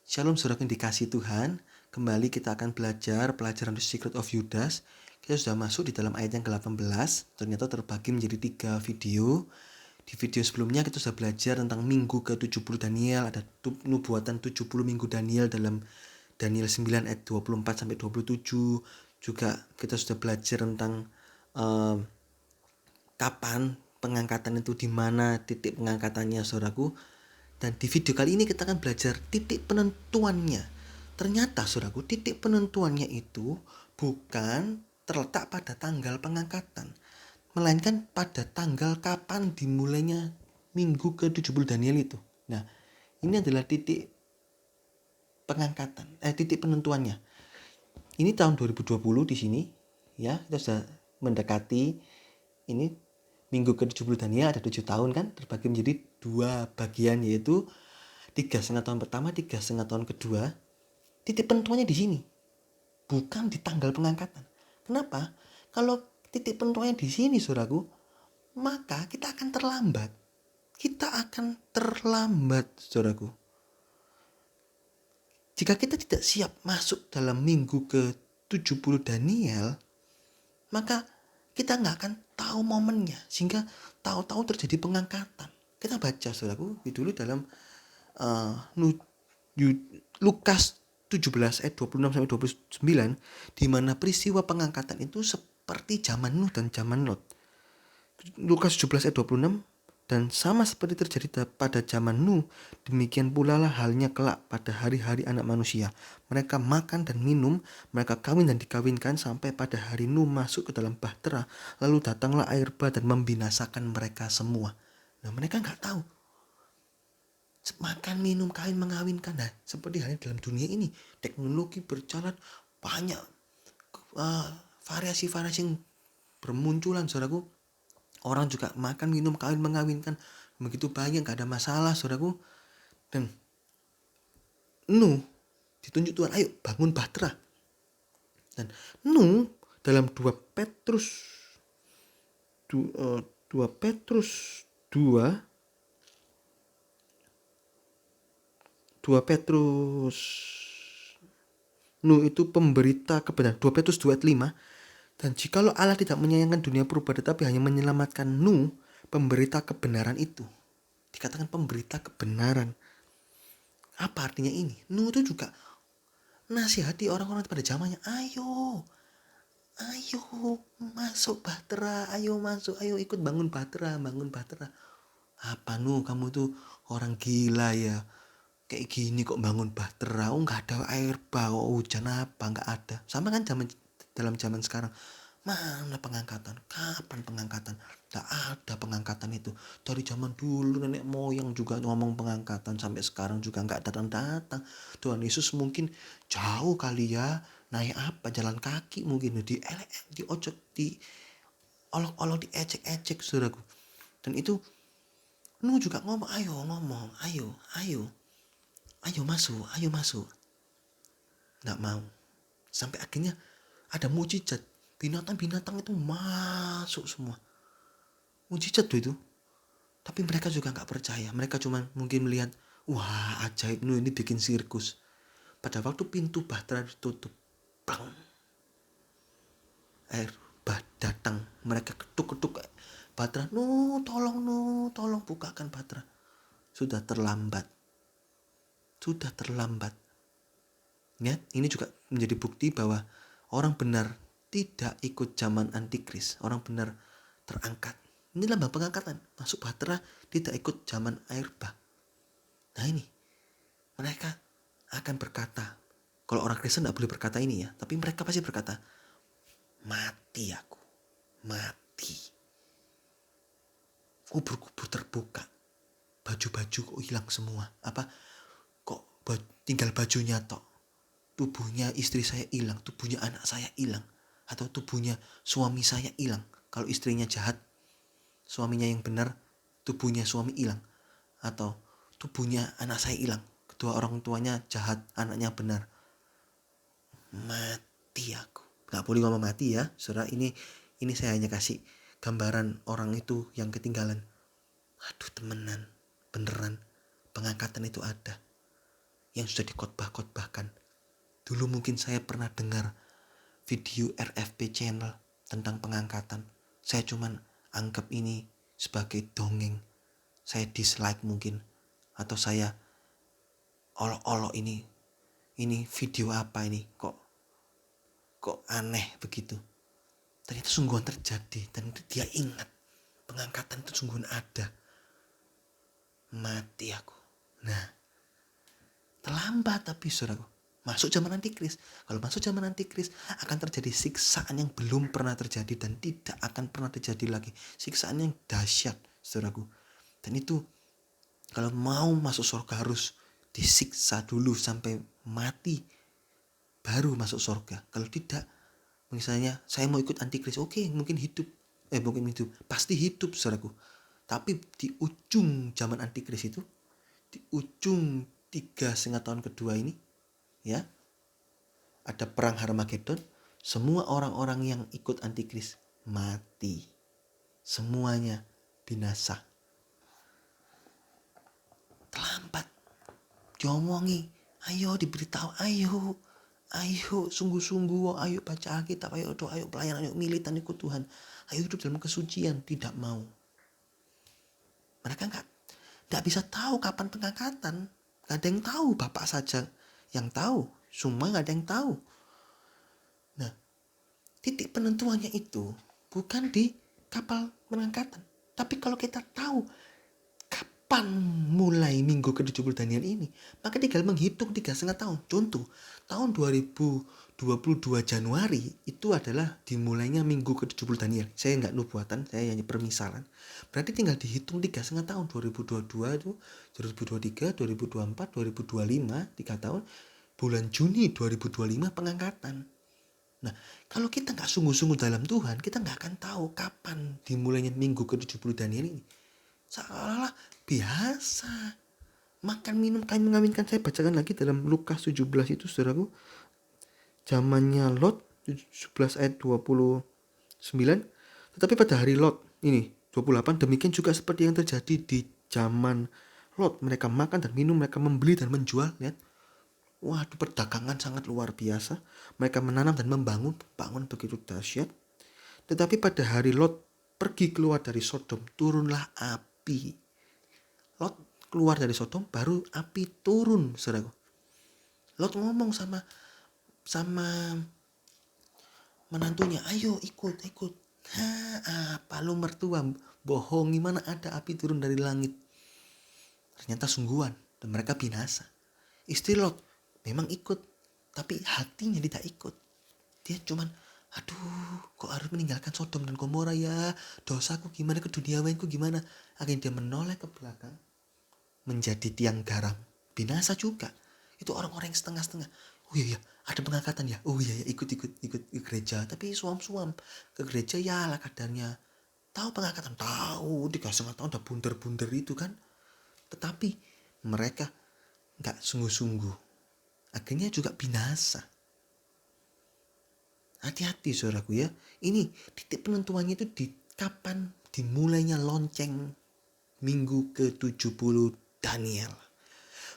Shalom saudara yang dikasihi Tuhan. Kembali kita akan belajar pelajaran The Secret of Judas. Kita sudah masuk di dalam ayat yang ke-18. Ternyata terbagi menjadi 3 video. Di video sebelumnya kita sudah belajar tentang minggu ke-70 Daniel. Ada nubuatan 70 minggu Daniel dalam Daniel 9 ayat 24 sampai 27. Juga kita sudah belajar tentang kapan pengangkatan itu, di mana titik pengangkatannya saudaraku. Dan di video kali ini kita akan belajar titik penentuannya. Ternyata saudaraku, titik penentuannya itu bukan terletak pada tanggal pengangkatan, melainkan pada tanggal kapan dimulainya minggu ke-70 Daniel itu. Nah, ini adalah titik pengangkatan, titik penentuannya. Ini tahun 2020 di sini, ya, kita sudah mendekati ini minggu ke-70 Daniel, ada 7 tahun kan, terbagi menjadi 2 bagian, yaitu 3,5 tahun pertama, 3,5 tahun kedua. Titik penentuannya di sini, bukan di tanggal pengangkatan. Kenapa? Kalau titik penentuannya di sini, saudaraku, maka kita akan terlambat. Saudaraku. Jika kita tidak siap masuk dalam minggu ke-70 Daniel, maka kita nggak akan tahu momennya, sehingga tahu-tahu terjadi pengangkatan. Kita baca, saudaraku, dulu dalam Lukas 17 ayat 26 sampai 29, di mana peristiwa pengangkatan itu seperti zaman Nuh dan zaman Lot. Lukas 17 ayat 26, dan sama seperti terjadi pada zaman Nuh, demikian pula lah halnya kelak pada hari-hari anak manusia. Mereka makan dan minum, mereka kawin dan dikawinkan, sampai pada hari Nuh masuk ke dalam bahtera, lalu datanglah air bah dan membinasakan mereka semua. Nah, mereka nggak tahu. Makan, minum, kawin, mengawinkan. Nah, seperti halnya dalam dunia ini, teknologi berjalan, banyak variasi-variasi yang bermunculan, saudaraku. Orang juga makan, minum, kawin, mengawinkan, begitu banyak, gak ada masalah, saudaraku. Dan Nuh ditunjuk Tuhan, ayo bangun bahtera. Dan Nuh dalam 2 Petrus 2 Petrus Nuh itu pemberita kebenaran. 2 Petrus 2 ayat 5. Dan jikalau Allah tidak menyayangkan dunia purba, tetapi hanya menyelamatkan Nuh, pemberita kebenaran itu. Dikatakan pemberita kebenaran. Apa artinya ini? Nuh itu juga nasihati orang-orang pada zamannya. Ayo masuk bahtera, ayo ikut bangun bahtera. Apa Nuh, kamu tuh orang gila ya? Kayak gini kok bangun bahtera, nggak ada air bah, hujan apa, nggak ada. Sama kan dalam zaman sekarang, mana pengangkatan, kapan pengangkatan? Nggak ada pengangkatan itu. Dari zaman dulu nenek moyang juga ngomong pengangkatan, sampai sekarang juga nggak datang. Tuhan Yesus mungkin jauh kali ya, naik apa, jalan kaki mungkin, di ojek, di olok-olok, diejek-ejek, saudaraku. Dan itu Nuh juga ngomong, ayo masuk. Nggak mau. Sampai akhirnya ada mujizat. Binatang-binatang itu masuk semua. Mujizat tuh itu. Tapi mereka juga nggak percaya. Mereka cuma mungkin melihat, wah ajaib, Nuh ini bikin sirkus. Pada waktu pintu bahtera ditutup, bang, air bah datang. Mereka ketuk-ketuk bahtera. Nuh tolong bukakan bahtera. Sudah terlambat. Ya, ini juga menjadi bukti bahwa orang benar tidak ikut zaman antikris. Orang benar terangkat. Ini lambang pengangkatan. Masuk bahtera, tidak ikut zaman air bah. Nah ini, mereka akan berkata, kalau orang Kristen tidak boleh berkata ini ya, tapi mereka pasti berkata, mati aku, mati. Kubur-kubur terbuka, baju-baju kok hilang semua. Kok tinggal bajunya tok. Tubuhnya istri saya hilang, tubuhnya anak saya hilang, atau tubuhnya suami saya hilang. Kalau istrinya jahat, suaminya yang benar, tubuhnya suami hilang. Atau tubuhnya anak saya hilang, kedua orang tuanya jahat, anaknya benar. Mati aku. Gak boleh ngomong mati ya, saudara. Ini saya hanya kasih gambaran orang itu yang ketinggalan. Aduh temenan, beneran, pengangkatan itu ada. yang sudah dikhotbah-khotbahkan. Dulu mungkin saya pernah dengar video RFP channel tentang pengangkatan. Saya cuman anggap ini sebagai dongeng. Saya dislike mungkin, atau saya olok-olok ini video apa ini, kok aneh begitu. Ternyata sungguhan terjadi, dan dia ingat pengangkatan itu sungguhan ada. Mati aku. Nah, terlambat tapi saudaraku. Masuk zaman antikris. Kalau masuk zaman antikris akan terjadi siksaan yang belum pernah terjadi dan tidak akan pernah terjadi lagi. Siksaan yang dahsyat, saudaraku. Dan itu kalau mau masuk surga harus disiksa dulu sampai mati, baru masuk surga. Kalau tidak, misalnya saya mau ikut antikris, oke, mungkin hidup, pasti hidup, saudaraku. Tapi di ujung zaman antikris itu, di ujung 3,5 tahun kedua ini, ya, ada perang Harmagedon. Semua orang-orang yang ikut antikris mati, semuanya binasa. Terlambat diomongi, ayo diberitahu, ayo sungguh-sungguh, ayo baca Alkitab, ayo doa, ayo pelayanan, ayo militan ikut Tuhan, ayo hidup dalam kesucian. Tidak mau. Mereka nggak bisa tahu kapan pengangkatan. Gak ada yang tahu, Bapak saja yang tahu, semua gak ada yang tahu. Nah, titik penentuannya itu bukan di kapal pengangkatan, tapi kalau kita tahu kapan mulai minggu ke-70 Daniel ini, maka tinggal menghitung 3,5 tahun. Contoh, tahun 2022 Januari itu adalah dimulainya minggu ke-70 Daniel. Saya nggak nubuatan, saya hanya permisalan. Berarti tinggal dihitung 3,5 tahun. 2022 itu, 2023, 2024, 2025, 3 tahun. Bulan Juni 2025 pengangkatan. Nah, kalau kita nggak sungguh-sungguh dalam Tuhan, kita nggak akan tahu kapan dimulainya minggu ke-70 Daniel ini. Seolah-olah biasa makan minum kami mengawinkan. Saya bacakan lagi dalam Lukas 17 itu, saudaraku, zamannya Lot, 17 ayat 29. Tetapi pada hari Lot ini 28, demikian juga seperti yang terjadi di zaman Lot. Mereka makan dan minum, mereka membeli dan menjual. Lihat, waduh, perdagangan sangat luar biasa. Mereka menanam dan membangun begitu dahsyat. Tetapi pada hari Lot pergi keluar dari Sodom, turunlah api. Lot keluar dari Sodom, baru api turun, saudaraku. Lot ngomong sama menantunya, ayo ikut. Apa lu mertua, bohong, gimana ada api turun dari langit? Ternyata sungguhan, dan mereka binasa. Istri Lot memang ikut, tapi hatinya tidak ikut. Dia cuman, aduh, kok harus meninggalkan Sodom dan Gomora ya, dosaku gimana, keduniawianku gimana. Akhirnya dia menoleh ke belakang, menjadi tiang garam, binasa juga. Itu orang-orang yang setengah-setengah. Oh iya, ada pengangkatan ya, oh iya, ikut gereja, tapi suam-suam ke gereja ya lah kadarnya. Tahu pengangkatan, tahu, 3,5 tahun udah bunder-bunder itu kan. Tetapi mereka gak sungguh-sungguh, akhirnya juga binasa. Hati-hati, saudaraku ya. Ini titik penentuannya itu di kapan dimulainya lonceng minggu ke-70 Daniel.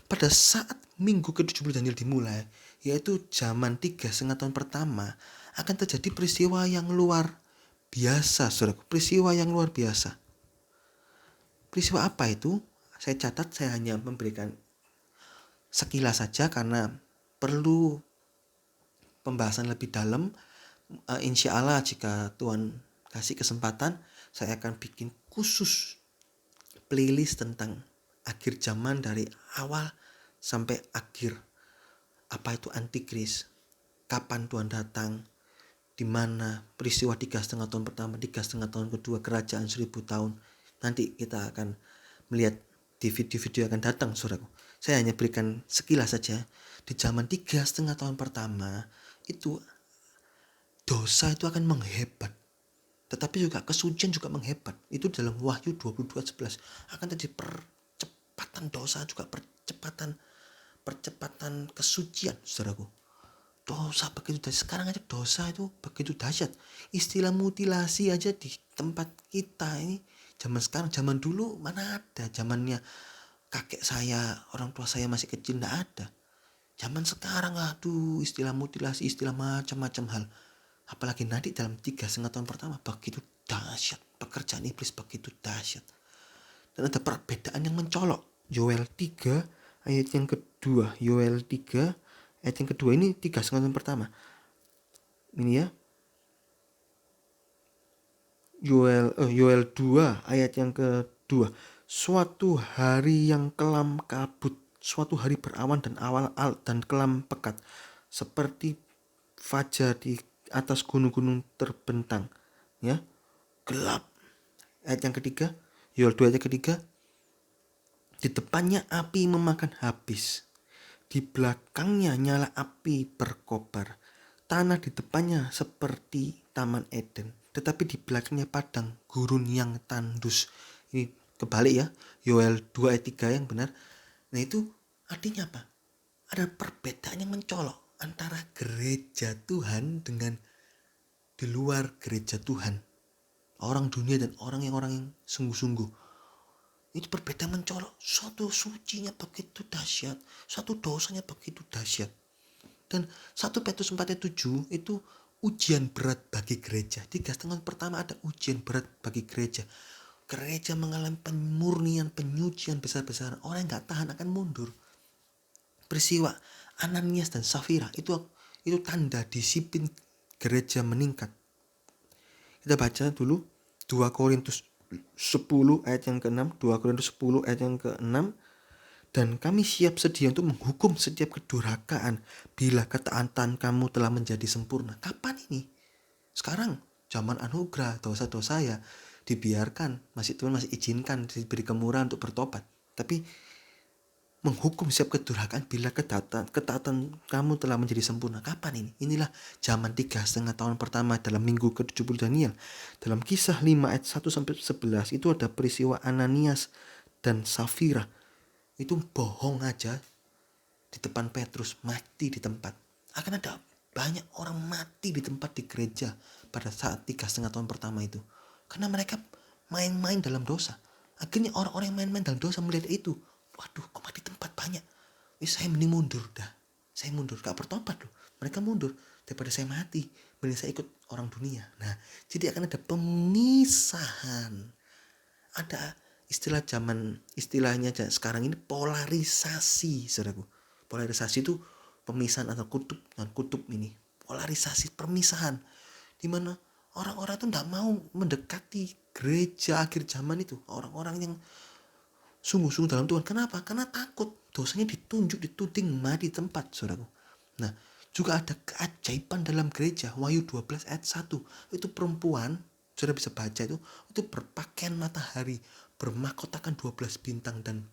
Pada saat minggu ke-70 Daniel dimulai, yaitu zaman 3,5 tahun pertama, akan terjadi peristiwa yang luar biasa, saudaraku. Peristiwa yang luar biasa. Peristiwa apa itu? Saya catat, saya hanya memberikan sekilas saja karena perlu pembahasan lebih dalam. Insya Allah jika Tuhan kasih kesempatan, saya akan bikin khusus playlist tentang akhir zaman dari awal sampai akhir. Apa itu antikris? Kapan Tuhan datang? Di mana peristiwa 3,5 tahun pertama, 3,5 tahun kedua, kerajaan 1000 tahun. Nanti kita akan melihat di video-video akan datang, saudaraku. Saya hanya berikan sekilas saja. Di zaman 3,5 tahun pertama itu dosa itu akan menghebat, tetapi juga kesucian juga menghebat. Itu dalam Wahyu 22:11 akan terjadi percepatan dosa, juga percepatan kesucian, saudaraku. Dosa begitu dahsyat. Sekarang aja dosa itu begitu dahsyat. Istilah mutilasi aja di tempat kita ini zaman sekarang. Zaman dulu mana ada, zamannya kakek saya, orang tua saya masih kecil, enggak ada. Zaman sekarang aduh, istilah mutilasi, istilah macam-macam hal. Apalagi nanti dalam 3,5 tahun pertama begitu dahsyat, pekerjaan iblis begitu dahsyat. Dan ada perbedaan yang mencolok. Yoel 3 ayat yang kedua. Yoel 3 ayat yang kedua, ini 3,5 tahun pertama. Ini ya. Yoel 2 ayat yang kedua. Suatu hari yang kelam kabut, suatu hari berawan dan dan kelam pekat, seperti fajar di atas gunung-gunung terbentang, ya, gelap. Ayat yang ketiga, Yoel 2 ayat yang ketiga, di depannya api memakan habis, di belakangnya nyala api berkobar. Tanah di depannya seperti Taman Eden, tetapi di belakangnya padang gurun yang tandus. Ini kebalik ya, Yoel 2 ayat 3 yang benar. Nah itu artinya apa? Ada perbedaan yang mencolok antara gereja Tuhan dengan di luar gereja Tuhan. Orang dunia dan orang yang sungguh-sungguh. Itu perbedaan mencolok. Suatu sucinya begitu dahsyat, suatu dosanya begitu dahsyat. Dan 1 Petrus 4 ayat 7 itu ujian berat bagi gereja. 3,5 pertama ada ujian berat bagi gereja. Gereja mengalami pemurnian, penyucian besar-besaran. Orang yang gak tahan akan mundur. Peristiwa Ananias dan Safira itu tanda disiplin gereja meningkat. Kita baca dulu 2 Korintus 10 ayat yang ke-6. 2 Korintus 10 ayat yang ke-6. Dan kami siap sedia untuk menghukum setiap kedurhakaan bila ketaatan kamu telah menjadi sempurna. Kapan ini? Sekarang zaman anugerah, dosa-dosa ya dibiarkan, Tuhan masih izinkan, diberi kemurahan untuk bertobat. Tapi menghukum setiap kedurhakaan bila ketaatan kamu telah menjadi sempurna. Kapan ini? Inilah zaman 3,5 tahun pertama dalam minggu ke-70 Daniel. Dalam Kisah 5 ayat 1-11 itu ada peristiwa Ananias dan Safira. Itu bohong aja di depan Petrus, mati di tempat. Akan ada banyak orang mati di tempat di gereja pada saat 3,5 tahun pertama itu. Karena mereka main-main dalam dosa. Akhirnya orang-orang yang main-main dalam dosa melihat itu. Waduh, kok mati tempat banyak. Saya mending mundur dah. Saya mundur, gak bertobat loh. Mereka mundur. Daripada saya mati, mending saya ikut orang dunia. Nah, jadi akan ada pemisahan. Ada istilahnya sekarang ini polarisasi, saudaraku. Polarisasi itu pemisahan antara kutub dan kutub ini. Polarisasi, permisahan. Dimana orang-orang itu tidak mau mendekati gereja akhir zaman itu. Orang-orang yang sungguh-sungguh dalam Tuhan. Kenapa? Karena takut dosanya dituding mati di tempat, saudaraku. Nah, juga ada keajaiban dalam gereja. Wahyu 12 ayat 1. Itu perempuan, saudara bisa baca itu berpakaian matahari, bermahkotakan 12 bintang dan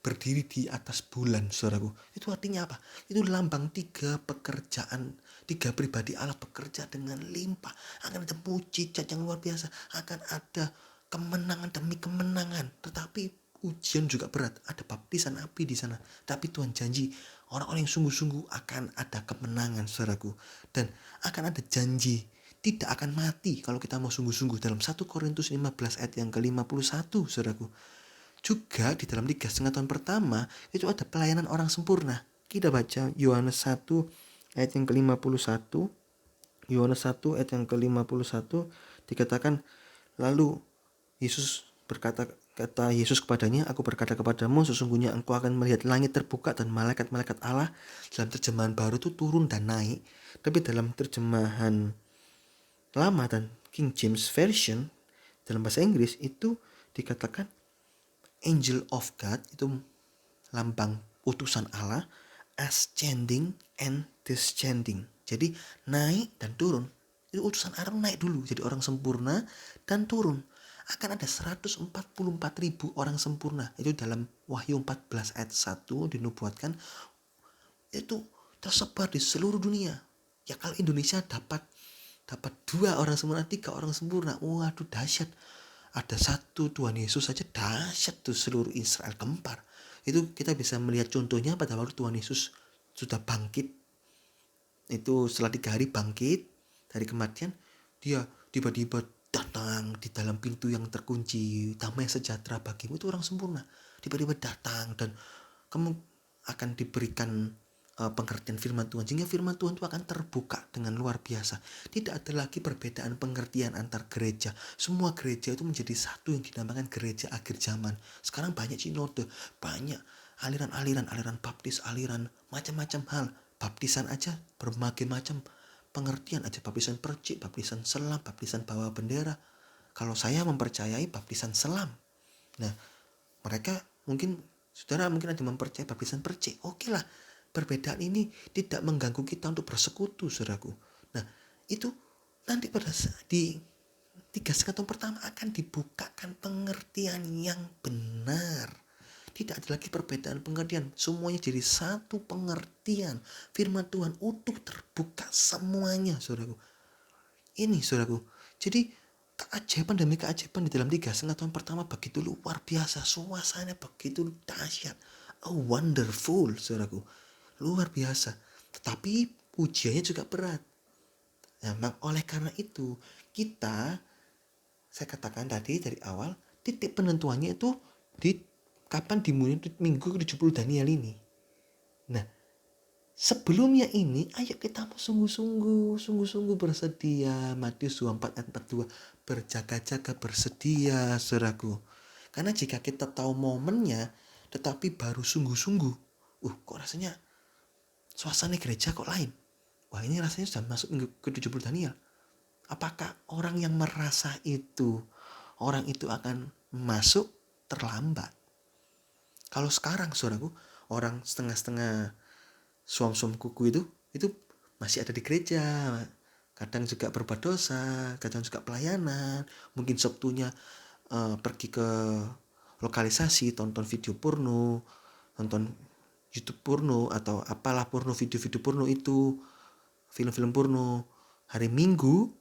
berdiri di atas bulan, saudaraku. Itu artinya apa? Itu lambang 3 pekerjaan, 3 pribadi Allah bekerja dengan limpah. Akan ada mujizat yang luar biasa, akan ada kemenangan demi kemenangan. Tetapi ujian juga berat, ada baptisan api di sana. Tapi Tuhan janji orang-orang yang sungguh-sungguh akan ada kemenangan, saudaraku. Dan akan ada janji tidak akan mati kalau kita mau sungguh-sungguh. Dalam 1 Korintus 15 ayat yang ke-51, saudaraku. Juga di dalam 3,5 tahun pertama itu ada pelayanan orang sempurna. Kita baca Yohanes 1 ayat yang ke-51. Yohanes 1 ayat yang ke-51 dikatakan, lalu Yesus berkata, kata Yesus kepadanya, aku berkata kepadamu, sesungguhnya engkau akan melihat langit terbuka dan malaikat-malaikat Allah. Dalam terjemahan baru itu turun dan naik. Tapi dalam terjemahan lama dan King James Version dalam bahasa Inggris itu dikatakan angel of God, itu lambang utusan Allah, ascending and descending. Jadi naik dan turun. Itu utusan Allah naik dulu jadi orang sempurna dan turun. Akan ada 144.000 orang sempurna. Itu dalam Wahyu 14 ayat 1 dinubuatkan. Itu tersebar di seluruh dunia. Ya kalau Indonesia dapat 2 orang sempurna, 3 orang sempurna, waduh dahsyat. Ada 1 Tuhan Yesus saja dahsyat tuh seluruh Israel gempar. Itu kita bisa melihat contohnya pada waktu Tuhan Yesus sudah bangkit. Itu setelah 3 hari bangkit dari kematian, dia tiba-tiba datang di dalam pintu yang terkunci, damai sejahtera bagimu. Itu orang sempurna. Tiba-tiba datang dan kamu akan diberikan pengertian firman Tuhan, sehingga firman Tuhan itu akan terbuka dengan luar biasa. Tidak ada lagi perbedaan pengertian antar gereja. Semua gereja itu menjadi satu yang dinamakan gereja akhir zaman. Sekarang banyak sinode, banyak aliran baptis, aliran macam-macam hal. Baptisan aja berbagai macam pengertian aja, baptisan percik, baptisan selam, baptisan bawa bendera. Kalau saya mempercayai baptisan selam. Nah, mereka mungkin saudara mungkin ada mempercayai baptisan percik. Oke lah, perbedaan ini tidak mengganggu kita untuk bersekutu, saudaraku. Nah, itu nanti pada di 3,5 tahun pertama akan dibukakan pengertian yang benar. Tidak ada lagi perbedaan pengertian. Semuanya jadi satu pengertian. Firman Tuhan utuh terbuka semuanya, saudaraku. Ini, saudaraku. Jadi keajaiban demi keajaiban di dalam 3,5 tahun pertama begitu luar biasa. Suasananya begitu dahsyat. Wonderful, saudaraku. Luar biasa. Tetapi ujiannya juga berat. Nah, oleh karena itu saya katakan tadi dari awal, titik penentuannya itu di kapan dimulai minggu ke-70 Daniel ini. Nah, sebelumnya ini ayo kita mau sungguh-sungguh bersedia. Matius 24 ayat 42, berjaga-jaga bersedia, saudaraku. Karena jika kita tahu momennya tetapi baru sungguh-sungguh, kok rasanya suasana gereja kok lain. Wah, ini rasanya sudah masuk minggu ke-70 Daniel. Apakah orang yang merasa orang itu akan masuk terlambat? Kalau sekarang, saudaraku, orang setengah-setengah suam-suam kuku itu masih ada di gereja. Kadang juga berbuat dosa, kadang juga pelayanan. Mungkin Sabtunya pergi ke lokalisasi, tonton video porno, tonton YouTube porno, atau apalah porno, video-video porno itu, film-film porno. Hari Minggu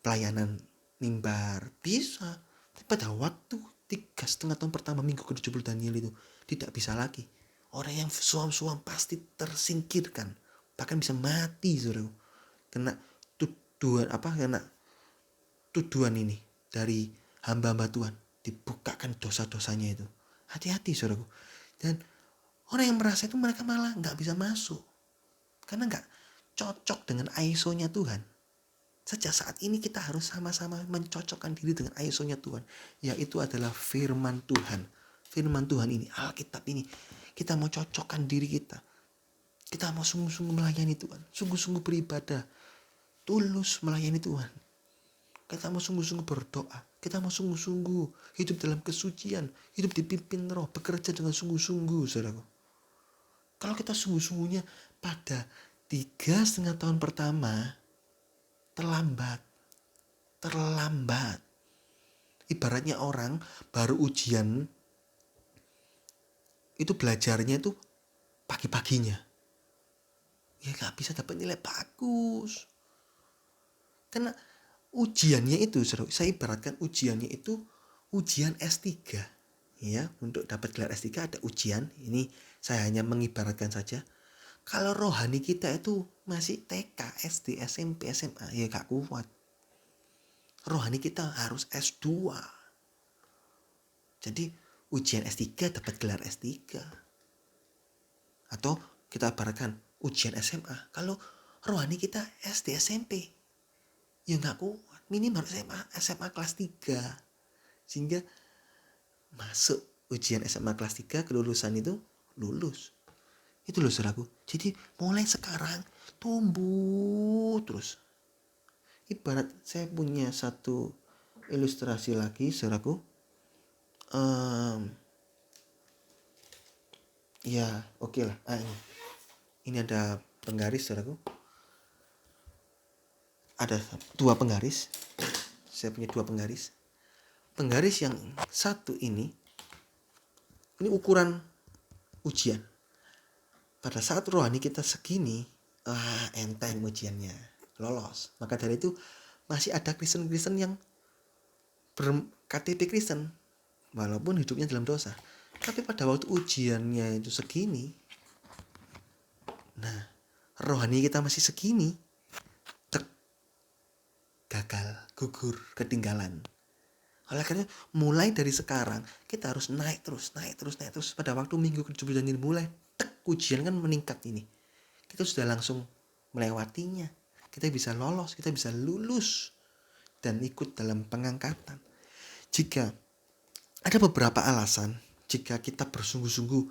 pelayanan mimbar bisa. Tapi pada waktu 3,5 tahun pertama minggu ke-70 Daniel itu tidak bisa lagi. Orang yang suam-suam pasti tersingkirkan, bahkan bisa mati, saudara. Kena tuduhan ini dari hamba-hamba Tuhan, dibukakan dosa-dosanya itu. Hati-hati, saudaraku. Dan orang yang merasa itu mereka malah nggak bisa masuk karena nggak cocok dengan ISO-nya Tuhan. Sejak saat ini kita harus sama-sama mencocokkan diri dengan ISO-nya Tuhan, yaitu adalah firman Tuhan. Firman Tuhan ini, Alkitab ini, kita mau cocokkan diri kita. Kita mau sungguh-sungguh melayani Tuhan, sungguh-sungguh beribadah, tulus melayani Tuhan. Kita mau sungguh-sungguh berdoa, kita mau sungguh-sungguh hidup dalam kesucian, hidup dipimpin Roh, bekerja dengan sungguh-sungguh, saudaraku. Kalau kita sungguh-sungguhnya pada 3,5 tahun pertama, terlambat. Ibaratnya orang baru ujian itu belajarnya itu pagi-paginya, ya gak bisa dapat nilai bagus. Karena ujiannya itu, saya ibaratkan ujiannya itu ujian S3. Ya, untuk dapat gelar S3 ada ujian. Ini saya hanya mengibaratkan saja. Kalau rohani kita itu masih TK, SD, SMP, SMA, ya gak kuat. Rohani kita harus S2. Jadi ujian S3 dapat gelar S3. Atau kita ibaratkan ujian SMA. Kalau rohani kita SD, SMP, ya gak kuat. Minimal SMA kelas 3. Sehingga masuk ujian SMA kelas 3, kelulusan itu lulus. Itu loh, saudaraku. Jadi mulai sekarang tumbuh terus. Ibarat saya punya satu ilustrasi lagi, saudaraku. Ya, oke lah. Ini ada penggaris, saudaraku. Ada 2 penggaris. Saya punya 2 penggaris. Penggaris yang satu ini ukuran ujian. Pada saat rohani kita segini, enteng ujiannya, lolos. Maka dari itu masih ada Kristen-Kristen yang ber-KTP Kristen walaupun hidupnya dalam dosa. Tapi pada waktu ujiannya itu segini, nah rohani kita masih segini, gagal, gugur, ketinggalan. Oleh karena mulai dari sekarang kita harus naik terus. Pada waktu minggu ke-70 ini mulai ujian kan meningkat ini. kita sudah langsung melewatinya. Kita bisa lolos, kita bisa lulus dan ikut dalam pengangkatan. Jika ada beberapa alasan jika kita bersungguh-sungguh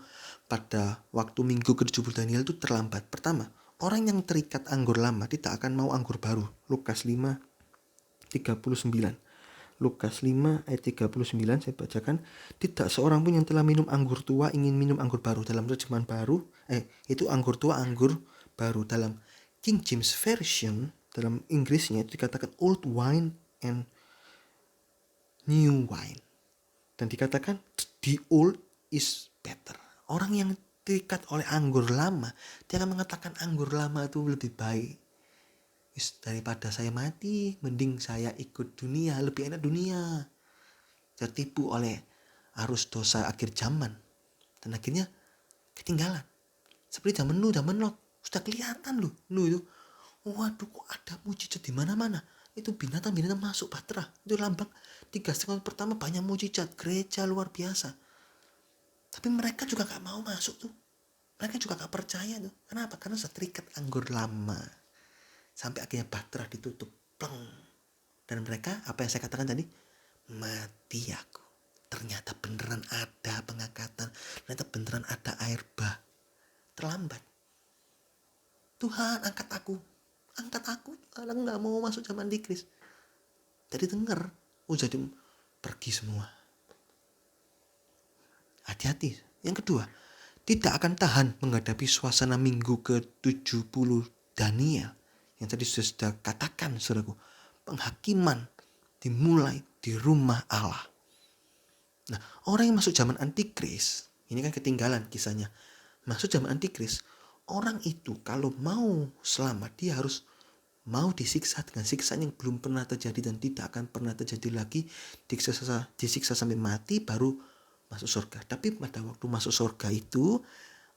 pada waktu minggu ke-70 Daniel itu terlambat. Pertama, orang yang terikat anggur lama tidak akan mau anggur baru. Lukas 5:39. Lukas 5 ayat 39 saya bacakan. Tidak seorang pun yang telah minum anggur tua ingin minum anggur baru. Dalam terjemahan baru, itu anggur tua, anggur baru. Dalam King James Version, dalam Inggrisnya itu dikatakan old wine and new wine. Dan dikatakan the old is better. Orang yang terikat oleh anggur lama, dia akan mengatakan anggur lama itu lebih baik. Daripada saya mati, mending saya ikut dunia, lebih enak dunia. Tertipu oleh arus dosa akhir zaman. Dan akhirnya ketinggalan. Seperti zaman Nuh, zaman Lot. Sudah kelihatan loh, Nuh itu. Waduh, kok ada mujizat di mana-mana. Itu binatang-binatang masuk Batra. Itu lambang 3,5 tahun pertama banyak mujizat. Gereja luar biasa. Tapi mereka juga gak mau masuk tuh. Mereka juga gak percaya tuh. Kenapa? Karena sudah terikat anggur lama. Sampai akhirnya Batra ditutup. Pleng. Dan mereka, apa yang saya katakan tadi? Mati aku. Ternyata beneran ada pengangkatan. Ternyata beneran ada air bah. Terlambat. Tuhan angkat aku. Angkat aku. Aku gak mau masuk zaman Antikris. Jadi denger. Jadi pergi semua. Hati-hati. Yang kedua, tidak akan tahan menghadapi suasana minggu ke-70 Daniel. Yang tadi sudah katakan, saudaraku. Penghakiman dimulai di rumah Allah. Nah, orang yang masuk zaman Antikris, ini kan ketinggalan kisahnya. Masuk zaman Antikris, orang itu kalau mau selamat, dia harus mau disiksa dengan siksaan yang belum pernah terjadi dan tidak akan pernah terjadi lagi. Disiksa sampai mati baru masuk surga. Tapi pada waktu masuk surga itu,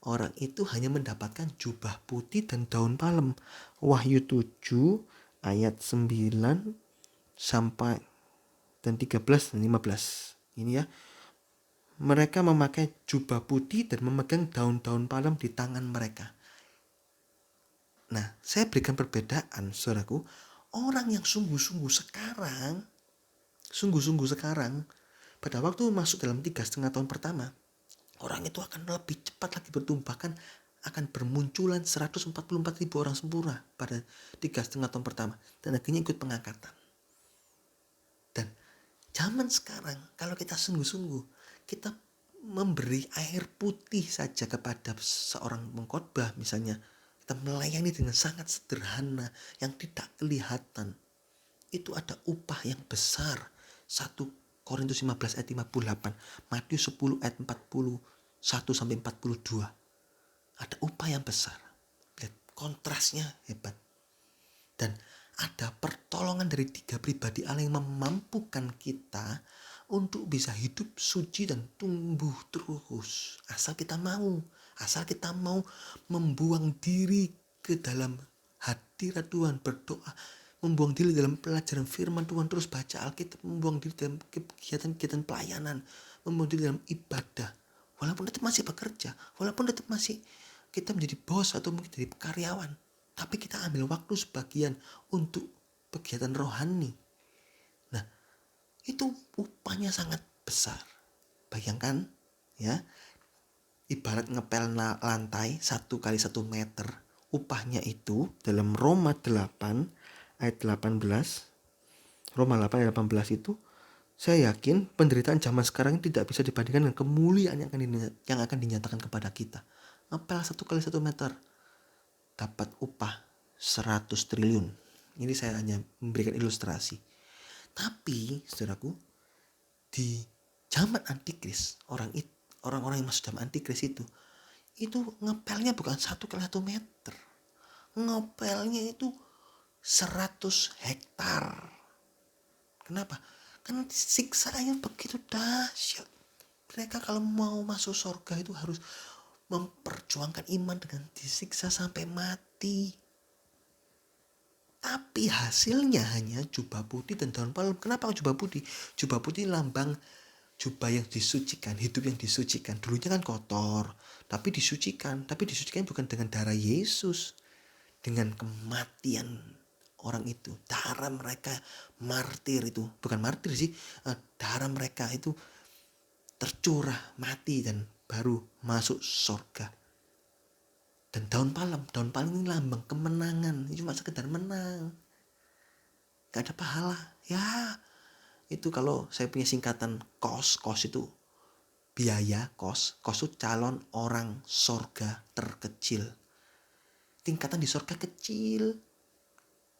orang itu hanya mendapatkan jubah putih dan daun palem. Wahyu 7 ayat 9 sampai dan 13 dan 15. Ini ya. Mereka memakai jubah putih dan memegang daun-daun palem di tangan mereka. Nah, saya berikan perbedaan, saudaraku. Orang yang sungguh-sungguh sekarang, pada waktu masuk dalam 3,5 tahun pertama, orang itu akan lebih cepat lagi bertumbuh, bahkan akan bermunculan 144.000 orang sempurna pada 3,5 tahun pertama. Dan akhirnya ikut pengangkatan. Dan zaman sekarang, kalau kita sungguh-sungguh, kita memberi air putih saja kepada seorang pengkhotbah misalnya, kita melayani dengan sangat sederhana yang tidak kelihatan, itu ada upah yang besar. 1 Korintus 15 ayat 58, Matius 10 ayat 41 sampai 42. Ada upah yang besar. Lihat, kontrasnya hebat. Dan ada pertolongan dari 3 pribadi Allah yang memampukan kita untuk bisa hidup suci dan tumbuh terus. Asal kita mau membuang diri ke dalam hadirat Tuhan, berdoa, membuang diri dalam pelajaran firman Tuhan, terus baca Alkitab, membuang diri dalam kegiatan-kegiatan pelayanan, membuang diri dalam ibadah. Walaupun tetap masih bekerja, walaupun tetap masih kita menjadi bos atau mungkin jadi karyawan, tapi kita ambil waktu sebagian untuk kegiatan rohani. Nah, itu upahnya sangat besar. Bayangkan ya, ibarat ngepel lantai 1 kali 1 meter, upahnya itu dalam Roma 8 ayat 18, Roma 8 ayat 18 itu, saya yakin penderitaan zaman sekarang tidak bisa dibandingkan dengan kemuliaan yang akan dinyatakan kepada kita. Ngepel 1 kali 1 meter dapat upah 100 triliun. Ini saya hanya memberikan ilustrasi. Tapi, saudaraku, di zaman Antikris, orang-orang yang masuk zaman Antikris itu ngepelnya bukan 1 kali 1 meter. Ngepelnya itu 100 hektar. Kenapa? Karena siksaannya begitu dahsyat. Mereka kalau mau masuk surga itu harus memperjuangkan iman dengan disiksa sampai mati. Tapi hasilnya hanya jubah putih dan daun palem. Kenapa jubah putih? Jubah putih lambang jubah yang disucikan, hidup yang disucikan. Dulunya kan kotor, tapi disucikan. Tapi disucikan bukan dengan darah Yesus, dengan kematian orang itu. Darah mereka martir itu, bukan martir sih, darah mereka itu tercurah, mati dan baru masuk surga. Dan daun palem ini lambang kemenangan, ini cuma sekedar menang, gak ada pahala. Ya, itu kalau saya punya singkatan KOS itu biaya, KOS itu calon orang surga terkecil. Tingkatan di surga kecil,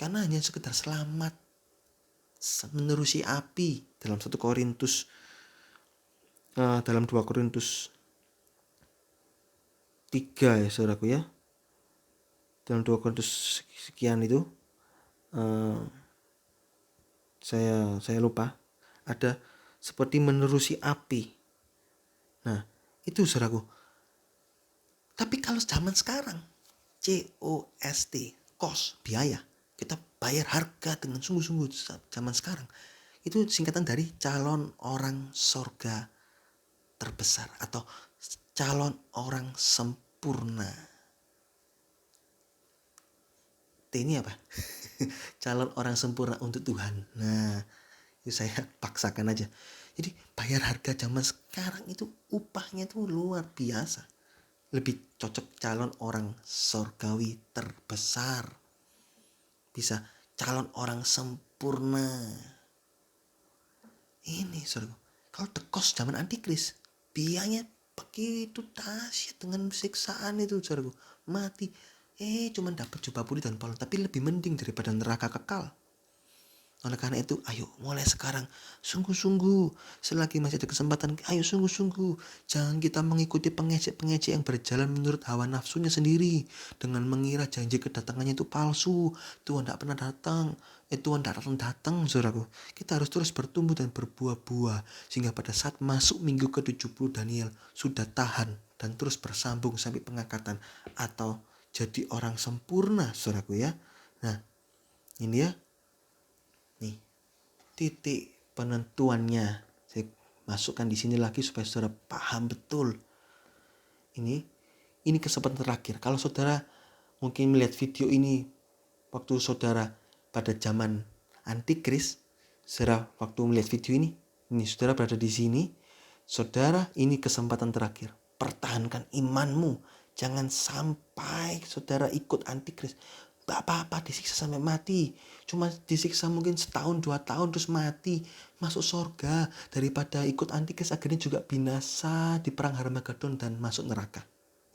karena hanya sekedar selamat menerusi api. Dalam 1 Korintus, dalam 2 Korintus 3 ya saudaraku ya, dalam 2 Korintus sekian itu, saya lupa, ada seperti menerusi api. Nah itu saudaraku. Tapi kalau zaman sekarang, COST, biaya, kita bayar harga dengan sungguh-sungguh. Zaman sekarang itu singkatan dari calon orang surga terbesar atau calon orang sempurna. T ini apa? Calon orang sempurna untuk Tuhan. Nah, itu saya paksakan aja. Jadi bayar harga zaman sekarang itu upahnya itu luar biasa. Lebih cocok calon orang surgawi terbesar. Bisa calon orang sempurna. Ini saudara, kalau tekos zaman antikris, biayanya begitu dahsyat dengan siksaan itu saudara, mati. Cuman dapat jubah putih dan palem, tapi lebih mending daripada neraka kekal. Oleh karena itu, ayo mulai sekarang sungguh-sungguh, selagi masih ada kesempatan, ayo sungguh-sungguh. Jangan kita mengikuti pengejek-pengejek yang berjalan menurut hawa nafsunya sendiri, dengan mengira janji kedatangannya itu palsu. Tuhan tidak pernah datang. Tuhan tidak akan datang, saudaraku. Kita harus terus bertumbuh dan berbuah-buah, sehingga pada saat masuk minggu ke-70 Daniel sudah tahan dan terus bersambung sampai pengangkatan atau jadi orang sempurna, saudaraku ya. Nah, ini ya. Nih, titik penentuannya. Saya masukkan di sini lagi supaya saudara paham betul. Ini kesempatan terakhir. Kalau saudara mungkin melihat video ini waktu saudara pada zaman antikris, saudara waktu melihat video ini saudara berada di sini, saudara ini kesempatan terakhir. Pertahankan imanmu. Jangan sampai saudara ikut antikris. Gak apa-apa disiksa sampai mati. Cuma disiksa mungkin setahun 2 tahun terus mati. Masuk surga. Daripada ikut antikris akhirnya juga binasa di perang Harmagedon dan masuk neraka.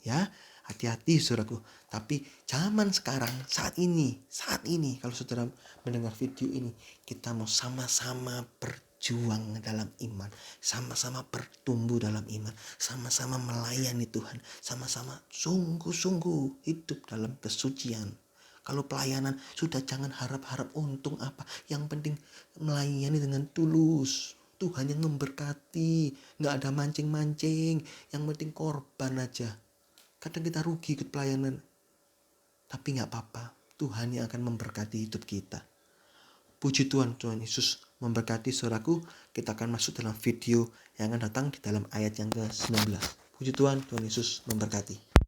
Ya, hati-hati saudaraku. Tapi zaman sekarang, saat ini kalau saudara mendengar video ini, kita mau sama-sama berjuang dalam iman, sama-sama bertumbuh dalam iman, sama-sama melayani Tuhan, sama-sama sungguh-sungguh hidup dalam kesucian. Kalau pelayanan sudah jangan harap-harap untung apa, yang penting melayani dengan tulus. Tuhan yang memberkati, gak ada mancing-mancing, yang penting korban aja. Kadang kita rugi ikut pelayanan, tapi gak apa-apa, Tuhan yang akan memberkati hidup kita. Puji Tuhan, Tuhan Yesus memberkati saudaraku. Kita akan masuk dalam video yang akan datang di dalam ayat yang ke-19. Puji Tuhan, Tuhan Yesus memberkati.